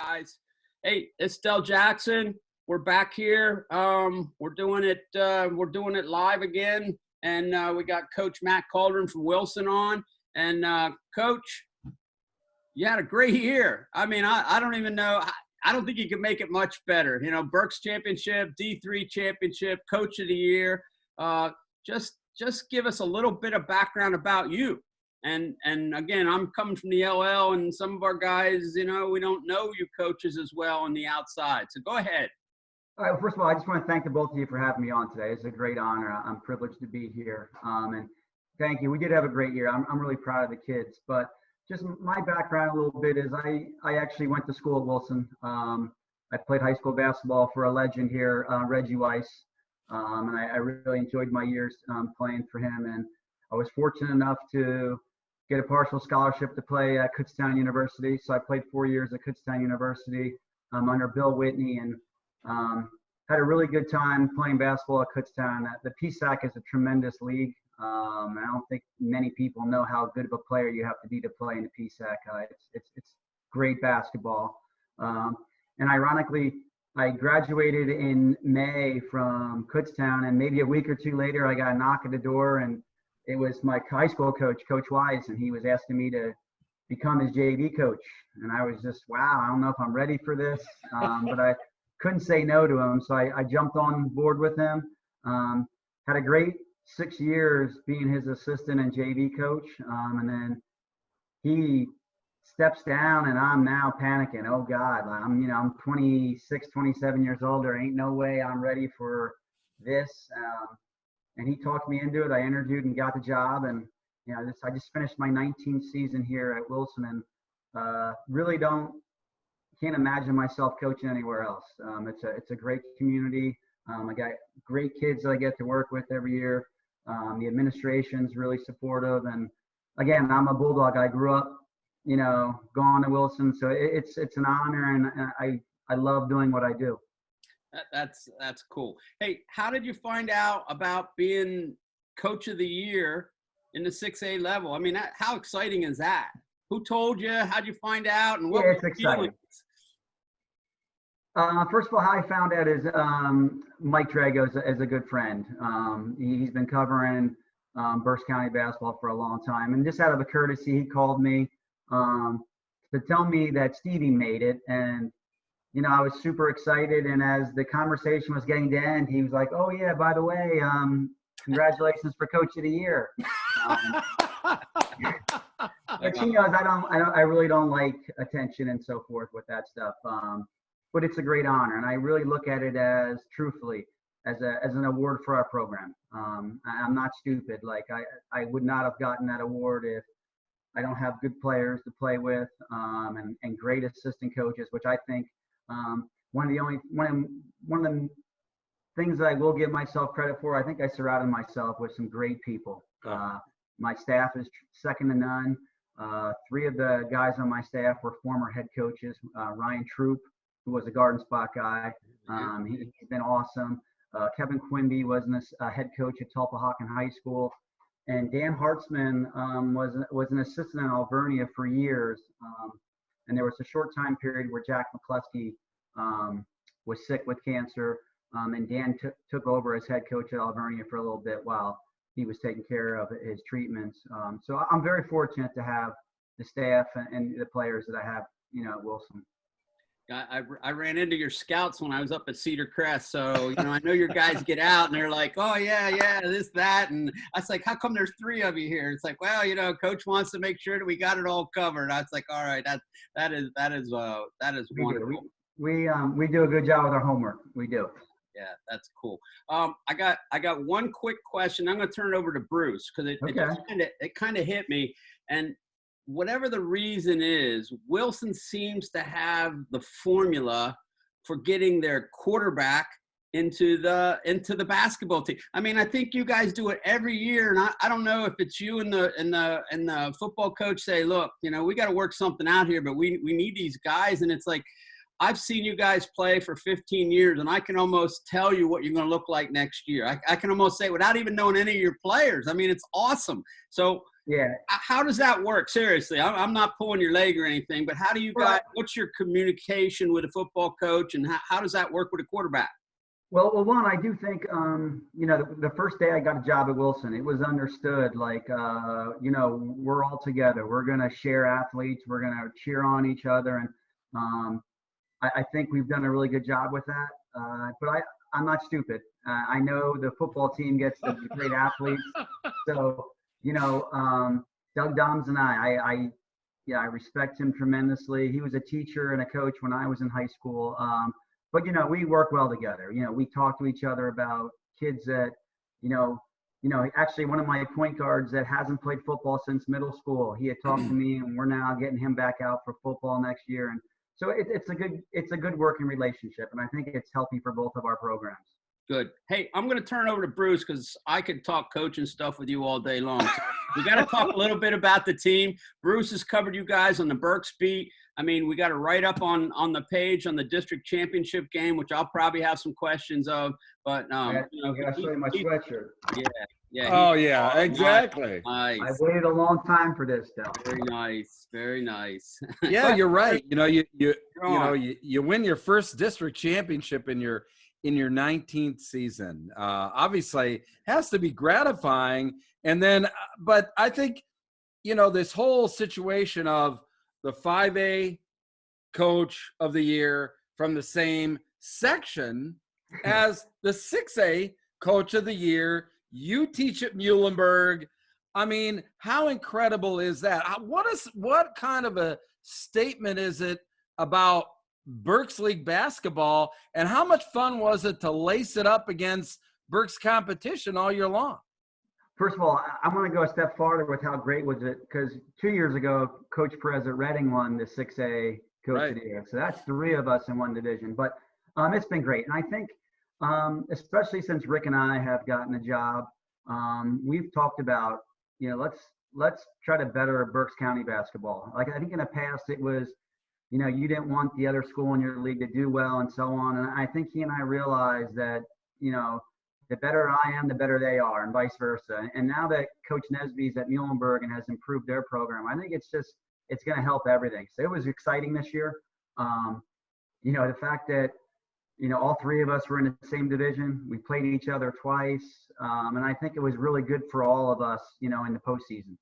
guys. Hey, it's Del Jackson. We're back here. We're doing it live again, and we got Coach Matt Coldren from Wilson on. And Coach, you had a great year. I mean, I don't even know. I don't think you could make it much better. You know, Berks championship, D3 championship, Coach of the Year. Just give us a little bit of background about you. And again, I'm coming from the LL, and some of our guys, you know, we don't know you coaches as well on the outside. So go ahead. All right. Well, first of all, I just want to thank the both of you for having me on today. It's a great honor. I'm privileged to be here. And thank you. We did have a great year. I'm really proud of the kids. But just my background a little bit is I actually went to school at Wilson. I played high school basketball for a legend here, Reggie. And I really enjoyed my years playing for him. And I was fortunate enough to get a partial scholarship to play at Kutztown University. So I played 4 years at Kutztown University under Bill Whitney, and had a really good time playing basketball at Kutztown. The PSAC is a tremendous league. I don't think many people know how good of a player you have to be to play in the PSAC. It's great basketball. And ironically, I graduated in May from Kutztown, and maybe a week or two later, I got a knock at the door, and it was my high school coach, Coach Wise, and he was asking me to become his JV coach. And I was just, wow, I don't know if I'm ready for this, but I couldn't say no to him. So I jumped on board with him. Had a great 6 years being his assistant and JV coach. And then he steps down, and I'm now panicking. Oh God, I'm 26, 27 years old. There ain't no way I'm ready for this. And he talked me into it. I interviewed and got the job. And, I just finished my 19th season here at Wilson, and really can't imagine myself coaching anywhere else. It's a great community. I got great kids that I get to work with every year. The administration's really supportive. And again, I'm a Bulldog. I grew up, going to Wilson. So it's an honor, and I love doing what I do. That's cool. Hey, how did you find out about being Coach of the Year in the 6A level? I mean, how exciting is that? Who told you? How'd you find out? And what it's exciting. First of all, how I found out is Mike Drago is a good friend. He's been covering Berks County basketball for a long time. And just out of a courtesy, he called me to tell me that Stevie made it. And I was super excited, and as the conversation was getting to end, he was like, "Oh yeah, by the way, congratulations for Coach of the Year." But she knows I really don't like attention and so forth with that stuff. But it's a great honor, and I really look at it as, truthfully, as an award for our program. I'm not stupid. Like I would not have gotten that award if I don't have good players to play with, and great assistant coaches, which I think. One of the things that I will give myself credit for, I think I surrounded myself with some great people. My staff is second to none. 3 of the guys on my staff were former head coaches. Ryan Troop, who was a Garden Spot guy, he's been awesome. Kevin Quimby was a head coach at Tulpahawken High School, and Dan Hartzman was an assistant in Alvernia for years. And there was a short time period where Jack McCluskey was sick with cancer, and Dan took over as head coach at Alvernia for a little bit while he was taking care of his treatments. So I'm very fortunate to have the staff and the players that I have, at Wilson. I ran into your scouts when I was up at Cedar Crest. So, I know your guys get out and they're like, "Oh yeah, this, that." And I was like, "How come there's 3 of you here?" It's like, "Well, Coach wants to make sure that we got it all covered." I was like, "All right, that is wonderful." We do a good job with our homework. We do. Yeah, that's cool. I got one quick question. I'm going to turn it over to Bruce because it kind of hit me. And whatever the reason is, Wilson seems to have the formula for getting their quarterback into the basketball team. I mean, I think you guys do it every year, and I don't know if it's you and the football coach say, "Look, we got to work something out here, but we need these guys." And it's like, I've seen you guys play for 15 years, and I can almost tell you what you're going to look like next year. I can almost say without even knowing any of your players. I mean, it's awesome. So Yeah. How does that work? Seriously, I'm not pulling your leg or anything, but how do you guys, what's your communication with a football coach, and how does that work with a quarterback? Well, one, I do think, the first day I got a job at Wilson, it was understood, like, we're all together. We're going to share athletes. We're going to cheer on each other. And I think we've done a really good job with that. But I'm not stupid. I know the football team gets the great athletes. So, Doug Doms and I respect him tremendously. He was a teacher and a coach when I was in high school. But, we work well together. We talk to each other about kids that, actually one of my point guards that hasn't played football since middle school, he had talked to me, and we're now getting him back out for football next year. And so it's a good working relationship. And I think it's healthy for both of our programs. Good. Hey, I'm going to turn over to Bruce because I could talk coaching stuff with you all day long. So we got to talk a little bit about the team. Bruce has covered you guys on the Berks beat. I mean, we got to write up on the page on the district championship game, which I'll probably have some questions of. But I gotta show you my sweatshirt. Yeah. Oh yeah, exactly. Nice. I waited a long time for this stuff. Very nice. Very nice. Yeah, you're right. You win your first district championship in your 19th season. Obviously, has to be gratifying. And then, but I think, this whole situation of the 5A coach of the year from the same section as the 6A coach of the year. You teach at Muhlenberg. I mean, how incredible is that? What kind of a statement is it about Berks League basketball, and how much fun was it to lace it up against Berks competition all year long? First of all, I want to go a step farther with how great was it, because 2 years ago, Coach Perez at Reading won the 6A Coach of the Year. So that's 3 of us in one division. But it's been great. And I think, especially since Rick and I have gotten a job, we've talked about, let's try to better Berks County basketball. Like, I think in the past it was, you didn't want the other school in your league to do well and so on. And I think he and I realized that, the better I am, the better they are, and vice versa. And now that Coach Nesby's at Muhlenberg and has improved their program, I think it's going to help everything. So it was exciting this year. The fact that, all 3 of us were in the same division, we played each other twice. And I think it was really good for all of us, in the postseason.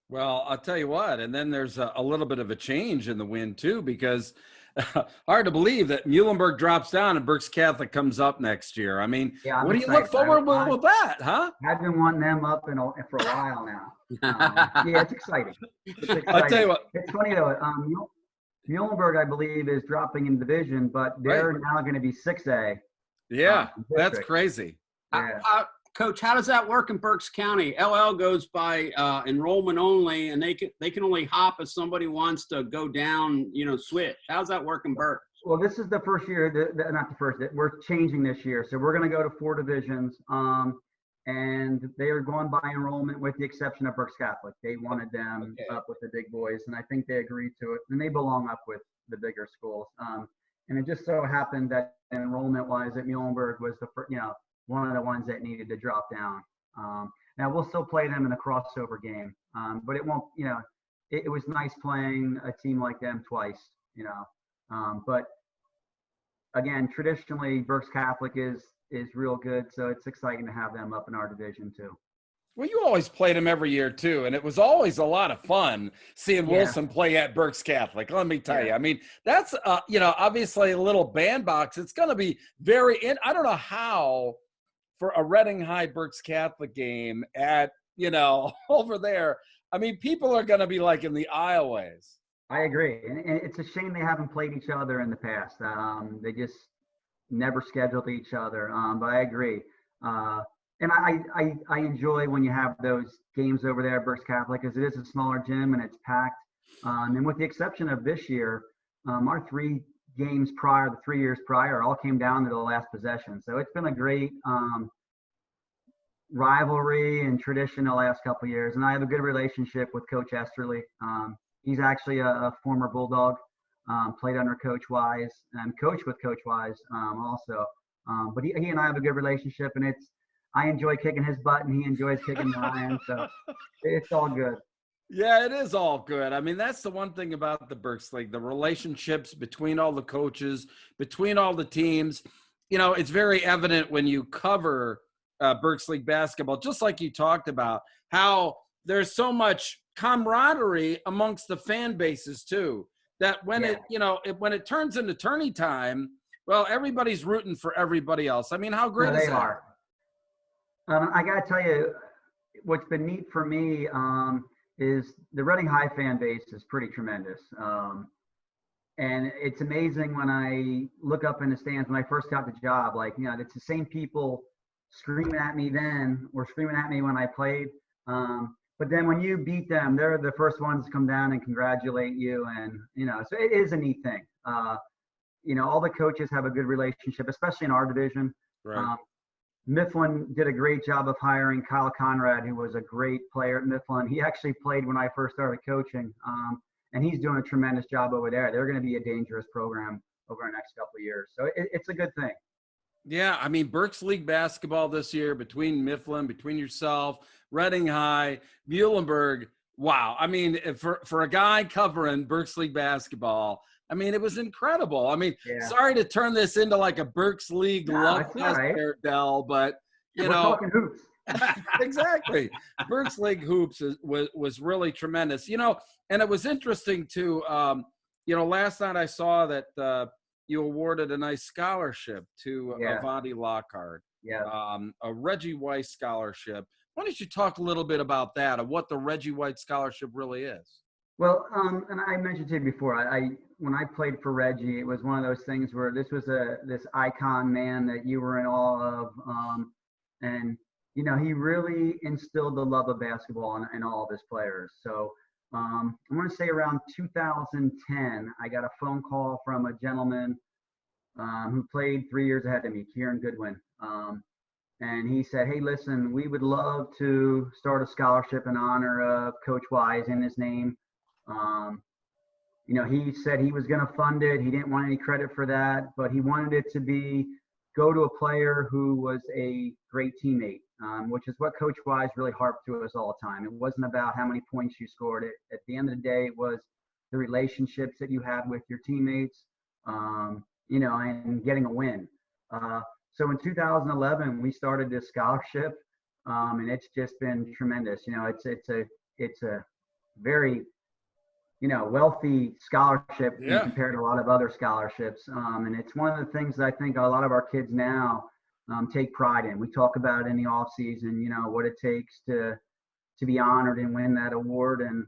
Well, I'll tell you what, and then there's a little bit of a change in the wind too, because hard to believe that Muhlenberg drops down and Berks Catholic comes up next year. I mean, what do you look forward with that, huh? I've been wanting them up for a while now. Yeah, it's exciting. I'll tell you what. It's funny though. Muhlenberg, I believe, is dropping in division, but they're now going to be 6A. Yeah, that's crazy. Yeah. Coach, how does that work in Berks County? LL goes by enrollment only, and they can only hop if somebody wants to go down, switch. How's that work in Berks? Well, this is the first year, not the first, we're changing this year. So we're going to go to 4 divisions, and they are going by enrollment with the exception of Berks Catholic. They wanted them up with the big boys, and I think they agreed to it, and they belong up with the bigger schools. And it just so happened that enrollment-wise at Muhlenberg was the first, one of the ones that needed to drop down. Now we'll still play them in a crossover game, but it won't, it was nice playing a team like them twice, but again, traditionally Berks Catholic is real good. So it's exciting to have them up in our division too. Well, you always played them every year too, and it was always a lot of fun seeing Wilson play at Berks Catholic. Let me tell you, I mean, that's obviously a little bandbox. It's going to be I don't know how for a Reading High Berks Catholic game at over there. I mean, people are going to be like in the aisleways. I agree, and it's a shame they haven't played each other in the past. They just never scheduled each other. But I agree. And I enjoy when you have those games over there at Berks Catholic, because it is a smaller gym and it's packed. And with the exception of this year, our 3 games prior, the 3 years prior, all came down to the last possession. So it's been a great rivalry and tradition the last couple of years. And I have a good relationship with Coach Esterly. He's actually a former Bulldog, played under Coach Wise and coached with Coach Wise also. But he and I have a good relationship, and I enjoy kicking his butt and he enjoys kicking mine. So it's all good. Yeah, it is all good. I mean, that's the one thing about the Berks League, the relationships between all the coaches, between all the teams. You know, it's very evident when you cover Berks League basketball, just like you talked about, how there's so much camaraderie amongst the fan bases too, that when when it turns into tourney time, well, everybody's rooting for everybody else. I mean, how great No, is they that? are. I got to tell you, what's been neat for me is the Reading High fan base is pretty tremendous. And it's amazing when I look up in the stands when I first got the job, like, it's the same people screaming at me then or screaming at me when I played. But then when you beat them, they're the first ones to come down and congratulate you. And, so it is a neat thing. All the coaches have a good relationship, especially in our division. Right. Mifflin did a great job of hiring Kyle Conrad, who was a great player at Mifflin. He actually played when I first started coaching, and he's doing a tremendous job over there. They're going to be a dangerous program over the next couple of years. So it's a good thing. Yeah, I mean, Berks League basketball this year between Mifflin, between yourself, Reading High, Muhlenberg. Wow. I mean, for a guy covering Berks League basketball, I mean, it was incredible. I mean, Sorry to turn this into like a Berks League love fest there, Dell, but we're talking hoops. Exactly. Berks League hoops was really tremendous. And it was interesting too. Last night I saw that you awarded a nice scholarship to Avanti Lockhart. Yeah. A Reggie White scholarship. Why don't you talk a little bit about that, of what the Reggie White scholarship really is? Well, and I mentioned to you before, when I played for Reggie, it was one of those things where this was this icon man that you were in awe of. And, he really instilled the love of basketball in all of his players. So I want to say around 2010, I got a phone call from a gentleman who played 3 years ahead of me, Kieran Goodwin. And he said, hey, listen, we would love to start a scholarship in honor of Coach Wise in his name. He said he was going to fund it. He didn't want any credit for that, but he wanted it to go to a player who was a great teammate, which is what Coach Wise really harped to us all the time. It wasn't about how many points you scored. At the end of the day, it was the relationships that you had with your teammates, and getting a win. So in 2011, we started this scholarship, and it's just been tremendous. It's a very wealthy scholarship compared to a lot of other scholarships. And it's one of the things that I think a lot of our kids now take pride in. We talk about it in the off season, what it takes to be honored and win that award. And,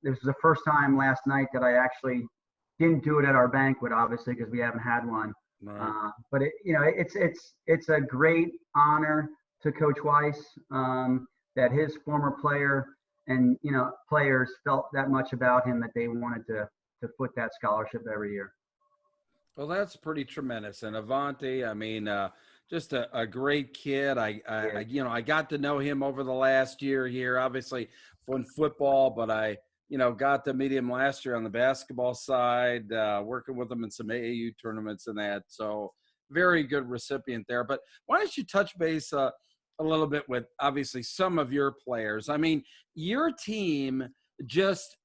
this was the first time last night that I actually didn't do it at our banquet, obviously, because we haven't had one. Right. But it's a great honor to Coach Weiss that his former player and players felt that much about him that they wanted to foot that scholarship every year. Well, that's pretty tremendous. And Avanti, I mean, just a great kid. I got to know him over the last year here, obviously from football, but I got to meet him last year on the basketball side, working with him in some AAU tournaments and that. So very good recipient there. But why don't you touch base a little bit with obviously some of your players? I mean, your team just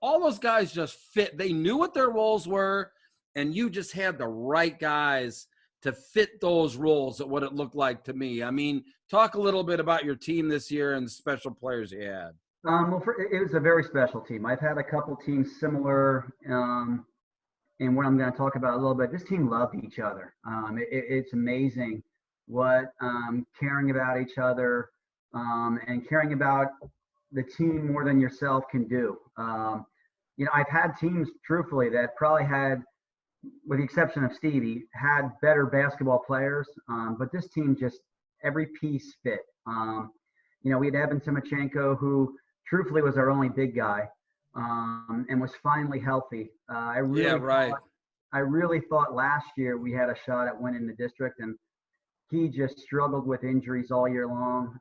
all those guys just fit. They knew what their roles were, and you just had the right guys to fit those roles at what it looked like to me. I mean, talk a little bit about your team this year and the special players you had. It was a very special team. I've had a couple teams similar in what I'm going to talk about a little bit. This team loved each other. It's amazing what caring about each other and caring about the team more than yourself can do. I've had teams, truthfully, that probably had, with the exception of Stevie, had better basketball players, but this team just, every piece fit. We had Evan Timochenko, who truthfully was our only big guy and was finally healthy. I really thought last year we had a shot at winning the district, and he just struggled with injuries all year long,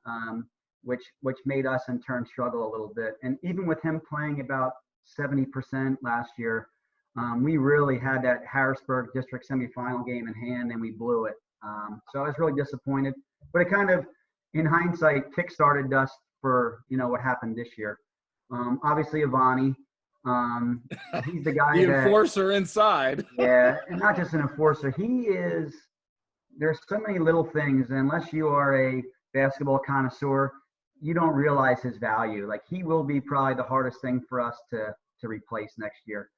which made us in turn struggle a little bit. And even with him playing about 70% last year, we really had that Harrisburg district semifinal game in hand, and we blew it. So I was really disappointed. But it kind of, in hindsight, kick-started us for, what happened this year. Obviously, Avani, he's the guy the that – enforcer inside. yeah, and not just an enforcer. There's so many little things, unless you are a basketball connoisseur, you don't realize his value. Like, he will be probably the hardest thing for us to replace next year.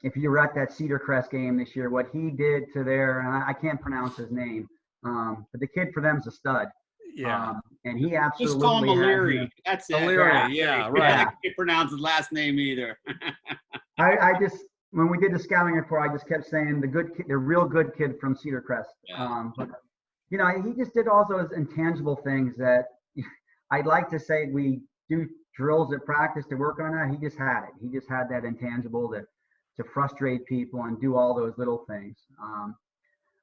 If you were at that Cedar Crest game this year, what he did to and I can't pronounce his name, but the kid for them is a stud. Yeah. And he absolutely just call him O'Leary. That's it. O'Leary, yeah, right. I can't pronounce his last name either. I just, when we did the scouting report, I just kept saying the real good kid from Cedar Crest. Yeah. But he just did all those intangible things that I'd like to say we do drills at practice to work on that. He just had it. He just had that intangible to frustrate people and do all those little things.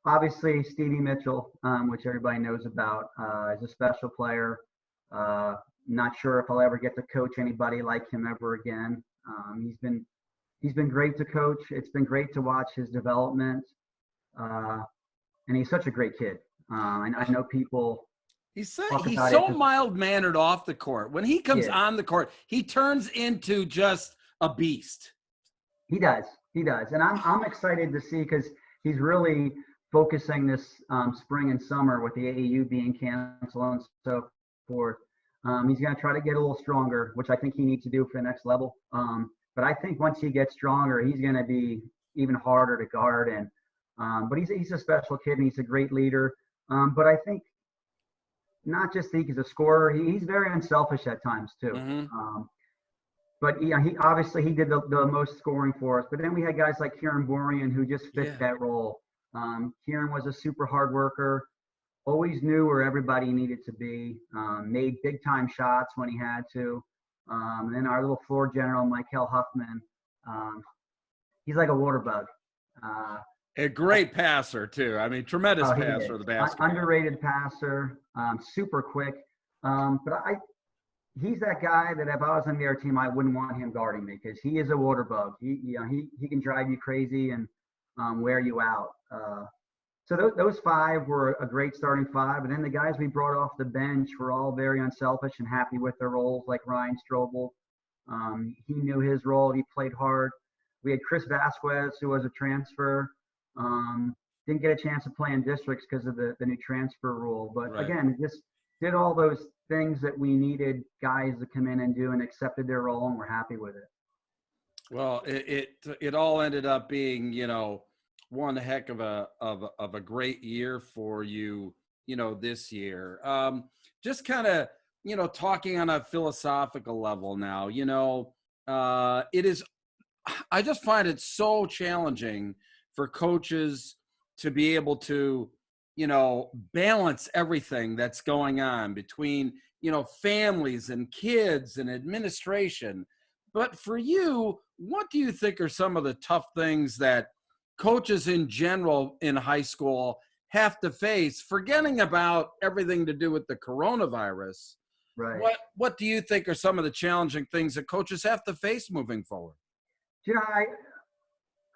Obviously, Stevie Mitchell, which everybody knows about, is a special player. Not sure if I'll ever get to coach anybody like him ever again. He's been great to coach. It's been great to watch his development. And he's such a great kid. And I know people. He's so mild-mannered off the court. When he comes on the court, he turns into just a beast. He does. And I'm excited to see, because he's really focusing this spring and summer with the AAU being canceled and so forth. He's going to try to get a little stronger, which I think he needs to do for the next level. But I think once he gets stronger, he's going to be even harder to guard. And but he's a special kid, and he's a great leader. But I think not just he's a scorer, he's very unselfish at times too. Mm-hmm. But he obviously did the most scoring for us. But then we had guys like Kieran Bourian who just fit that role. Kieran was a super hard worker, always knew where everybody needed to be, made big time shots when he had to. And then our little floor general, Michael Huffman, he's like a water bug. A great passer too. I mean, tremendous passer of the basketball. Underrated passer, super quick. But he's that guy that if I was on their team, I wouldn't want him guarding me, because he is a water bug. He can drive you crazy and wear you out. So those five were a great starting five. And then the guys we brought off the bench were all very unselfish and happy with their roles, like Ryan Strobel. He knew his role. He played hard. We had Chris Vasquez, who was a transfer. Didn't get a chance to play in districts because of the new transfer rule. But again, just did all those things that we needed guys to come in and do, and accepted their role, and we're happy with it. Well, it all ended up being, one heck of a great year for you, this year. Just kind of, talking on a philosophical level now, it is, I just find it so challenging for coaches to be able to, balance everything that's going on between, families and kids and administration. But for you, what do you think are some of the tough things that coaches in general in high school have to face, forgetting about everything to do with the coronavirus? Right. What do you think are some of the challenging things that coaches have to face moving forward?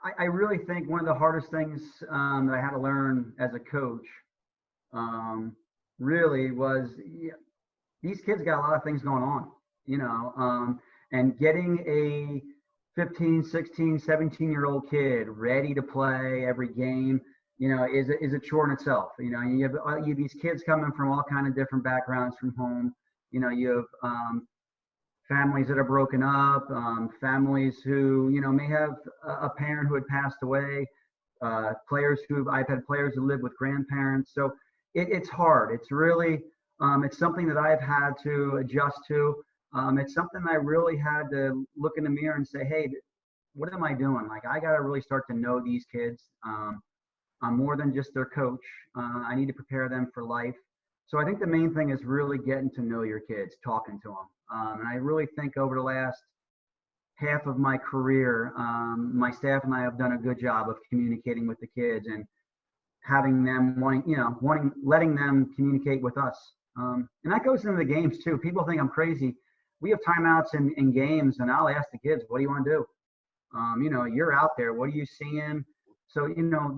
I really think one of the hardest things that I had to learn as a coach really was these kids got a lot of things going on, and getting a 15, 16, 17-year-old kid ready to play every game, is a chore in itself. You have these kids coming from all kind of different backgrounds from home. You have families that are broken up, families who, may have a parent who had passed away, I've had players who live with grandparents. So it's hard. It's really, it's something that I've had to adjust to. It's something I really had to look in the mirror and say, hey, what am I doing? Like, I got to really start to know these kids. I'm more than just their coach. I need to prepare them for life. So I think the main thing is really getting to know your kids, talking to them. And I really think over the last half of my career, my staff and I have done a good job of communicating with the kids and having them letting them communicate with us. And that goes into the games too. People think I'm crazy. We have timeouts in games, and I'll ask the kids, what do you want to do? You're out there. What are you seeing? So, you know,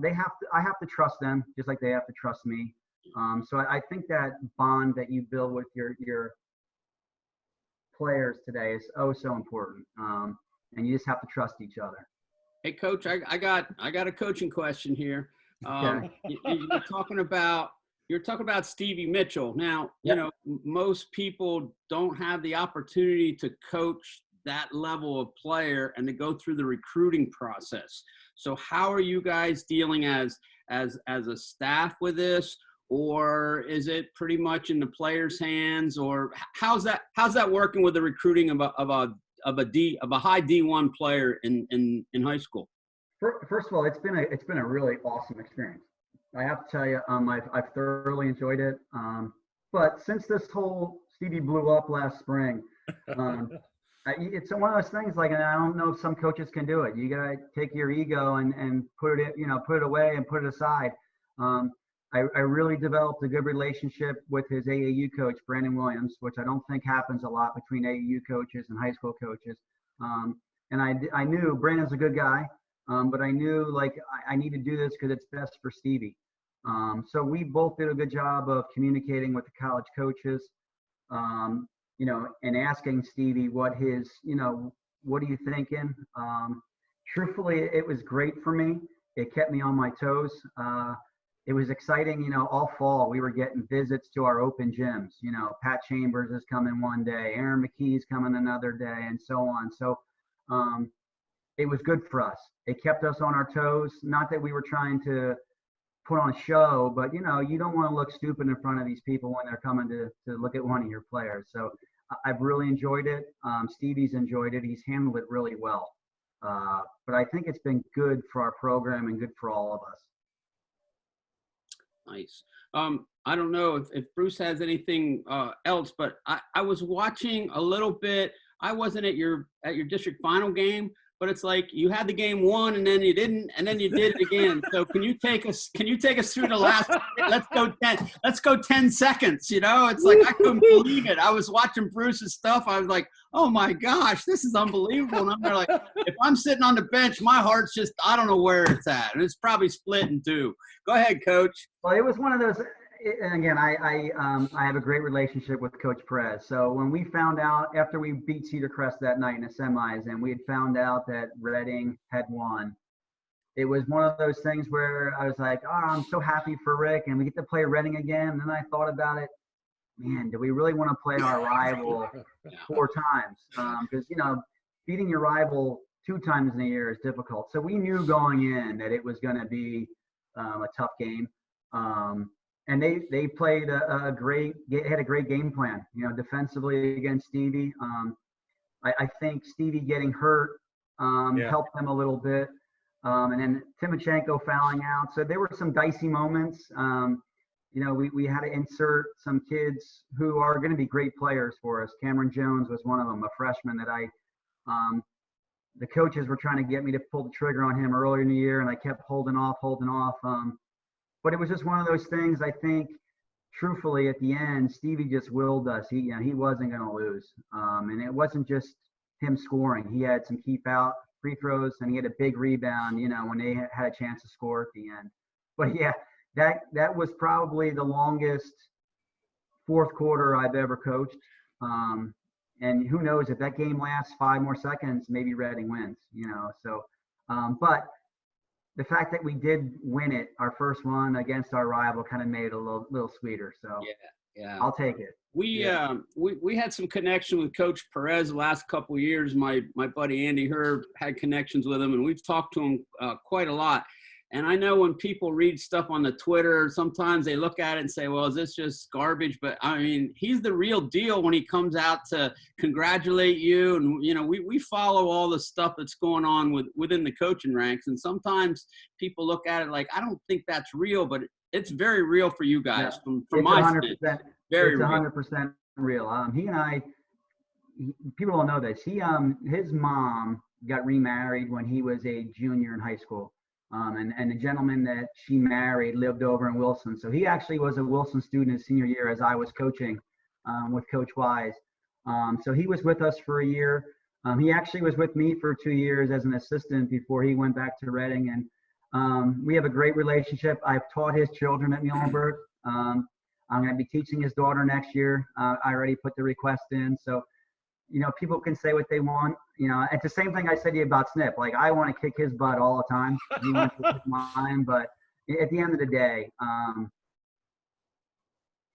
I have to trust them just like they have to trust me. So I think that bond that you build with your players today is so important. And you just have to trust each other. Hey, Coach, I got a coaching question here. Okay. You're talking about Stevie Mitchell. Now, Yep. you know, most people don't have the opportunity to coach that level of player and to go through the recruiting process. So how are you guys dealing as a staff with this? Or is it pretty much in the players' hands? Or how's that working with the recruiting of a high D1 player in high school? First of all, it's been a really awesome experience. I have to tell you, I've thoroughly enjoyed it. But since this whole Stevie blew up last spring, it's one of those things. Like, and I don't know if some coaches can do it. You gotta take your ego and put it away and put it aside. I really developed a good relationship with his AAU coach, Brandon Williams, which I don't think happens a lot between AAU coaches and high school coaches. And I knew Brandon's a good guy, but I knew like I need to do this because it's best for Stevie. So we both did a good job of communicating with the college coaches, you know, and asking Stevie what his, you know, what are you thinking? Truthfully, it was great for me. It kept me on my toes. It was exciting, you know, all fall we were getting visits to our open gyms. You know, Pat Chambers is coming one day, Aaron McKee's coming another day, and so on. So it was good for us. It kept us on our toes. Not that we were trying to put on a show, but, you know, you don't want to look stupid in front of these people when they're coming to look at one of your players. So I've really enjoyed it. Stevie's enjoyed it. He's handled it really well. But I think it's been good for our program and good for all of us. Nice. I don't know if Bruce has anything else, but I was watching a little bit. I wasn't at your district final game, but it's like you had the game won and then you didn't, and then you did it again. So can you take us through the last? Let's go 10 seconds. You know, it's like I couldn't believe it. I was watching Bruce's stuff. I was like, oh my gosh, this is unbelievable. And I'm there like, if I'm sitting on the bench, my heart's just, I don't know where it's at, and it's probably split in two. Go ahead, Coach. Well, it was one of those. And again, I have a great relationship with Coach Perez. So when we found out after we beat Cedar Crest that night in the semis, and we had found out that Reading had won, it was one of those things where I was like, oh, I'm so happy for Rick, and we get to play Reading again. And then I thought about it, man, do we really want to play our rival 4 times? Because, you know, beating your rival 2 times in a year is difficult. So we knew going in that it was going to be a tough game. And they played had a great game plan, you know, defensively against Stevie. I think Stevie getting hurt helped them a little bit. And then Timochenko fouling out. So there were some dicey moments. You know, we had to insert some kids who are going to be great players for us. Cameron Jones was one of them, a freshman that the coaches were trying to get me to pull the trigger on him earlier in the year, and I kept holding off. But it was just one of those things. I think, truthfully, at the end, Stevie just willed us. He wasn't going to lose. And it wasn't just him scoring. He had some keep out free throws, and he had a big rebound, you know, when they had a chance to score at the end. But yeah, that was probably the longest fourth quarter I've ever coached. And who knows, if that game lasts 5 more seconds, maybe Reading wins, you know. So, but the fact that we did win it, our first one against our rival, kind of made it a little sweeter. So yeah, I'll take it. We had some connection with Coach Perez the last couple of years. My buddy Andy Herb had connections with him, and we've talked to him quite a lot. And I know when people read stuff on the Twitter, sometimes they look at it and say, well, is this just garbage? But I mean, he's the real deal when he comes out to congratulate you. And, you know, we follow all the stuff that's going on within the coaching ranks. And sometimes people look at it like, I don't think that's real, but it's very real for you guys. Yeah, from my stance, very real. 100% real. He and I, people don't know this. His mom got remarried when he was a junior in high school. And the gentleman that she married lived over in Wilson. So he actually was a Wilson student his senior year as I was coaching with Coach Wise. So he was with us for a year. He actually was with me for 2 years as an assistant before he went back to Reading. We have a great relationship. I've taught his children at Muhlenberg. I'm going to be teaching his daughter next year. I already put the request in. So, people can say what they want. It's the same thing I said to you about Snip. Like, I want to kick his butt all the time. He wants to kick mine. But at the end of the day,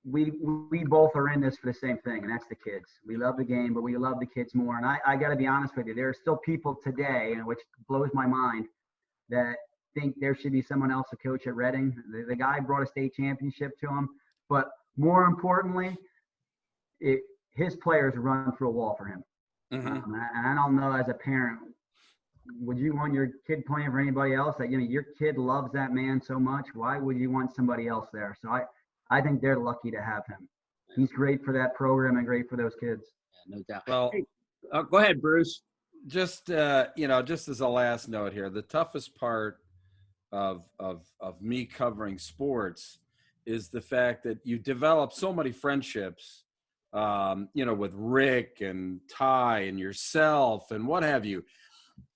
we both are in this for the same thing, and that's the kids. We love the game, but we love the kids more. And I got to be honest with you, there are still people today, which blows my mind, that think there should be someone else to coach at Reading. The guy brought a state championship to him, but more importantly, his players run through a wall for him. Mm-hmm. And I don't know, as a parent, would you want your kid playing for anybody else? That your kid loves that man so much. Why would you want somebody else there? So I think they're lucky to have him. He's great for that program and great for those kids. Yeah, no doubt. Well, hey, go ahead, Bruce. Just just as a last note here, the toughest part of me covering sports is the fact that you develop so many friendships, with Rick and Ty and yourself and what have you.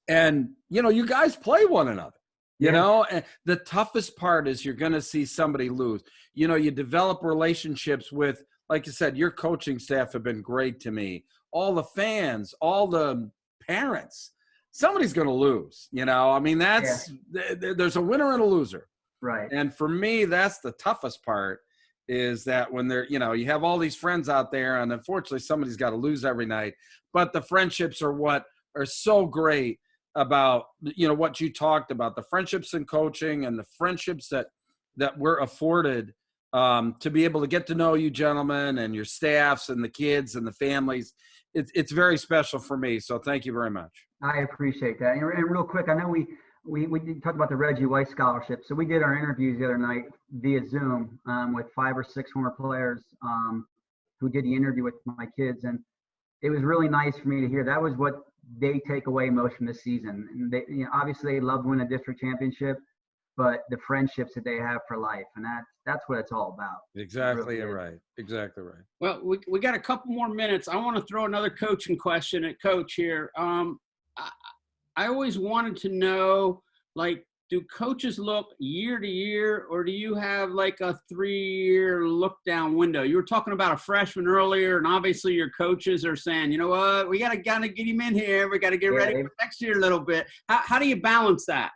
And, you guys play one another, and the toughest part is you're going to see somebody lose. You develop relationships with, like you said, your coaching staff have been great to me. All the fans, all the parents, somebody's going to lose, there's a winner and a loser. Right. And for me, that's the toughest part, is that when they're, you have all these friends out there, and unfortunately somebody's got to lose every night, but the friendships are what are so great about, what you talked about, the friendships in coaching and the friendships that we're afforded to be able to get to know you gentlemen and your staffs and the kids and the families. It's very special for me. So thank you very much. I appreciate that. And real quick, I know we did talk about the Reggie White scholarship. So we did our interviews the other night via Zoom with 5 or 6 former players who did the interview with my kids. And it was really nice for me to hear. That was what they take away most from this season. And they, obviously they love winning a district championship, but the friendships that they have for life. And that's what it's all about. Exactly really right. Exactly right. Well, we got a couple more minutes. I want to throw another coaching question at Coach here. I always wanted to know, like, do coaches look year to year, or do you have like a 3-year look down window? You were talking about a freshman earlier, and obviously your coaches are saying, you know what, we got to kind of get him in here. We got to get ready for next year a little bit. How do you balance that?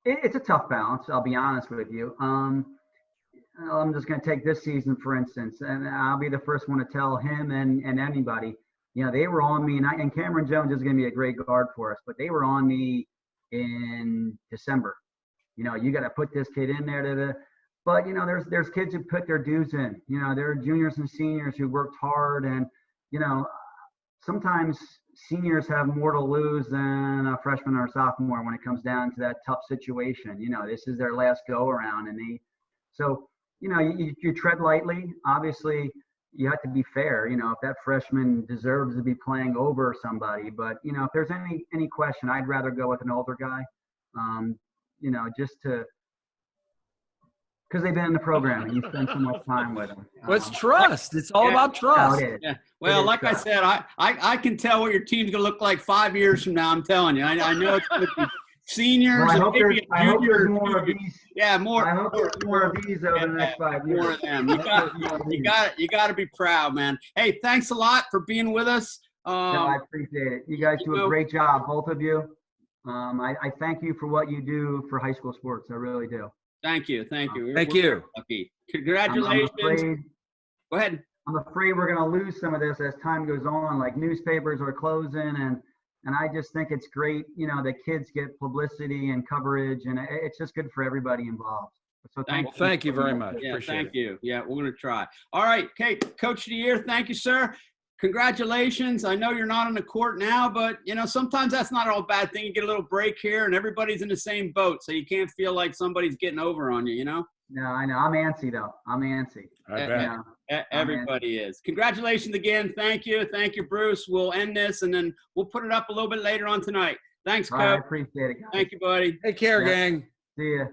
It's a tough balance, I'll be honest with you. I'm just going to take this season, for instance, and I'll be the first one to tell him and anybody, they were on me, and Cameron Jones is going to be a great guard for us, but they were on me in December. You got to put this kid in there. But, there's kids who put their dues in. There are juniors and seniors who worked hard, and, sometimes seniors have more to lose than a freshman or a sophomore when it comes down to that tough situation. This is their last go around, and you tread lightly. Obviously, you have to be fair. If that freshman deserves to be playing over somebody, but if there's any question, I'd rather go with an older guy. Just because they've been in the program and you spend so much time with them. Well, it's trust. It's all about trust. Yeah. Well, like I said, I can tell what your team's going to look like 5 years from now. I'm telling you. I know it's going to be seniors. Well, I hope maybe there's more of these. Yeah, more. I hope there's more of these over the next 5 years. More of them. You got to be proud, man. Hey, thanks a lot for being with us. No, I appreciate it. You guys do a great job, both of you. I thank you for what you do for high school sports. I really do. Thank you. Thank you. Thank you. Lucky. Congratulations. Go ahead. I'm afraid we're going to lose some of this as time goes on. Like, newspapers are closing, and I just think it's great, that kids get publicity and coverage, and it's just good for everybody involved. So thank you very much. Yeah, Appreciate thank you. Yeah, we're going to try. All right, Kate, Coach of the Year. Thank you, sir. Congratulations. I know you're not on the court now, but, sometimes that's not all a bad thing. You get a little break here, and everybody's in the same boat, so you can't feel like somebody's getting over on you, No, I know. I'm antsy, though. I'm antsy. I bet. Everybody is. Congratulations again. Thank you. Thank you, Bruce. We'll end this, and then we'll put it up a little bit later on tonight. Thanks, Coach. I appreciate it, guys. Thank you, buddy. Take care, gang. See ya.